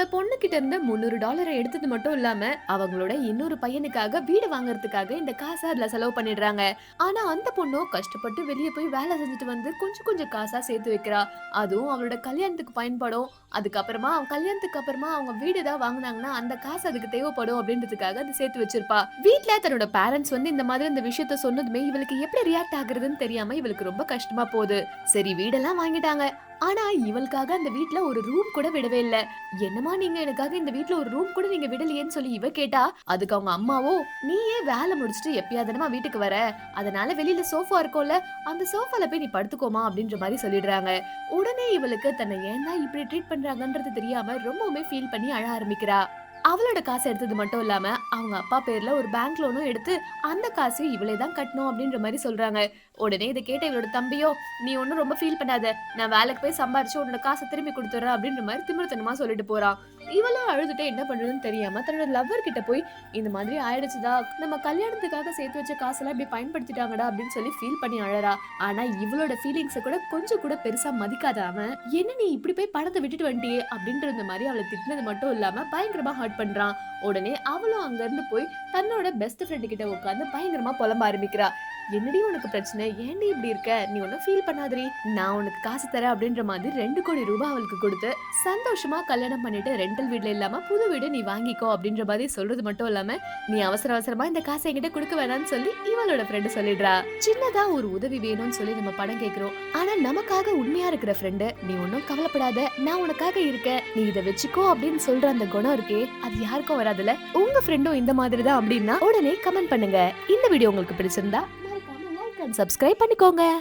தன்னோட பொண்ணு கிட்ட இருந்து $300 எடுத்தது மட்டும் இல்லாம அவங்களோட இன்னொரு பையனுக்காக வீடு வாங்குறதுக்காக இந்த காசை அதுல செலவு பண்ணிடுறாங்க. ஆனா அந்த பொண்ணும் கஷ்டப்பட்டு வெளிய போய் வேலை செஞ்சுட்டு வந்து கொஞ்சம் கொஞ்சம் காசா சேர்த்து வைக்கிறா. அதுவும் அவளோட கல்யாணத்துக்கு பயன்படும். அதுக்கப்புறமா அவ கல்யாணத்துக்கு அப்புறமா அவங்க வீடு ஏதாவது வாங்குனாங்கன்னா அந்த காசு அதுக்கு தேவைப்படும் அப்படின்றதுக்காக அது சேர்த்து வச்சிருப்பா. வீட்ல தன்னோட பேரண்ட்ஸ் வந்து இந்த மாதிரி இந்த விஷயத்த சொன்னதுமே இவளுக்கு எப்படி ரியாக்ட் ஆகுறதுன்னு தெரியாம இவளுக்கு ரொம்ப கஷ்டமா போகுது. சரி வீடெல்லாம் வாங்கிட்டாங்க. ஆனா இவளுக்காக அந்த வீட்ல ஒரு ரூம் கூட விடவே இல்ல. என்னம்மா நீங்க எனக்காக இந்த வீட்ல ஒரு ரூம் கூட நீங்க விடலையேன்னு சொல்லி இவ கேட்டா, அதுக்கு அவங்க அம்மாவோ, "நீ ஏன் வேலை முடிச்சுட்டு எப்பயாதானமா வீட்டுக்கு வர? அதனால வெளியில சோஃபா இருக்கும்ல, அந்த சோஃபால போய் நீ படுத்துக்கோமா" அப்படின்ற மாரி சொல்லிடுறாங்க. உடனே இவளுக்கு தன்னை ஏன் தான் இப்படி ட்ரீட் பண்றாங்கன்றது தெரியாம ரொம்பவுமே ஃபீல் பண்ணி அழ ஆரம்பிக்கிறா. அவளோட காசு எடுத்தது மட்டும் இல்லாம, அவங்க அப்பா பேர்ல ஒரு பேங்க் லோனும் எடுத்து, அந்த காசு இவளே தான் கட்டணும் அப்படின்ற மாரி சொல்றாங்க. உடனே இத கேட்ட இவளோட தம்பியோ, "நீ ஒண்ணும் ரொம்ப ஃபீல் பண்ணாத. நான் வேலைக்கு போய் சம்பாரிச்சு உன்னோட காச திருப்பி குடுத்துர்றேன்" அப்படின்ற மாரி திமிருத்தனமா சொல்லிட்டு போறான். இவளும் அழுதுட்டே என்ன பண்றதுன்னு தெரியாம தன்னோட லவ்வர் கிட்ட போய், "இந்த மாதிரி ஆயிடுச்சுடா. நம்ம கல்யாணத்துக்காக சேர்த்து வச்ச காசெல்லாம் இப்படி பயன்படுத்திட்டாங்கடா" அப்படின்னு சொல்லி ஃபீல் பண்ணி அழறா. ஆனா இவளோட ஃபீலிங்ஸ கூட கொஞ்சம் கூட பெருசா மதிக்காத அவன், "என்ன நீ இப்படி போய் பணத்த விட்டுட்டு வந்துட்டியே" அப்படின்ற மாரி அவள திட்டினது மட்டும் இல்லாம பயங்கரமா ஹர்ட் பண்றான். உடனே அவளும் அங்க இருந்து போய் தன்னோட பெஸ்ட் ஃப்ரெண்ட் கிட்ட உட்கார்ந்து பயங்கரமா புலம்ப ஆரம்பிக்கிறா. "என்னடி உனக்கு பிரச்சனை? ஏன்டி இப்படி இருக்க? நீ ஒண்ணும் ஃபீல் பண்ணாதடி. நான் உனக்கு காசு தரேன்" அப்படின்ற மாதிரி ₹2,00,00,000 அவளுக்கு கொடுத்து சந்தோஷமா கல்யாணம் பண்ணிட்டு ரெண்டல் வீட்ல இல்லாம புது வீடு நீ வாங்கிக்கோ அப்படின்ற மாதிரி சொல்றது மட்டும் இல்லாம, "நீ அவசர அவசரமா இந்த காசை என்கிட்ட கொடுக்க வேணாம்னு" சொல்லி இவளோட ஃப்ரெண்ட் சொல்லிடுறா. சின்னதா ஒரு உதவி வேணும்னு சொல்லி நம்ம பணம் கேக்குறோம். ஆனா நமக்காக உண்மையா இருக்கிற ஃப்ரெண்ட், "நீ ஒன்னும் கவலைப்படாத, நான் உனக்காக இருக்கேன், நீ இத வச்சுக்கோ" அப்படின்னு சொல்ற அந்த குணம் இருக்கே, அது யாருக்கும் வராதுல. உங்க ஃப்ரெண்டும் இந்த மாதிரி தான் அப்படின்னா உடனே கமெண்ட் பண்ணுங்க. இந்த வீடியோ உங்களுக்கு பிடிச்சிருந்தா மறக்காம லைக் அண்ட் சப்ஸ்கிரைப் பண்ணிக்கோங்க.